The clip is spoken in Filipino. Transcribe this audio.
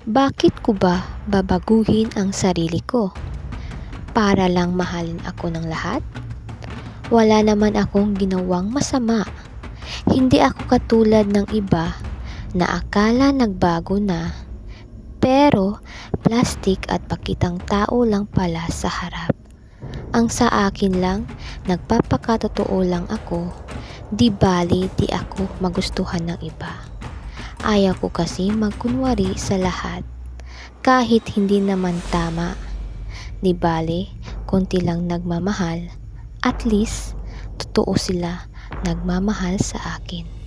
Bakit ko ba babaguhin ang sarili ko? Para lang mahalin ako ng lahat? Wala naman akong ginawang masama. Hindi ako katulad ng iba na akala nagbago na, pero plastic at pakitang tao lang pala sa harap. Ang sa akin lang, nagpapakatotoo lang ako, di bali di ako magustuhan ng iba. Ayaw ko kasi magkunwari sa lahat, kahit hindi naman tama. Di bale, konti lang nagmamahal, at least, totoo sila nagmamahal sa akin.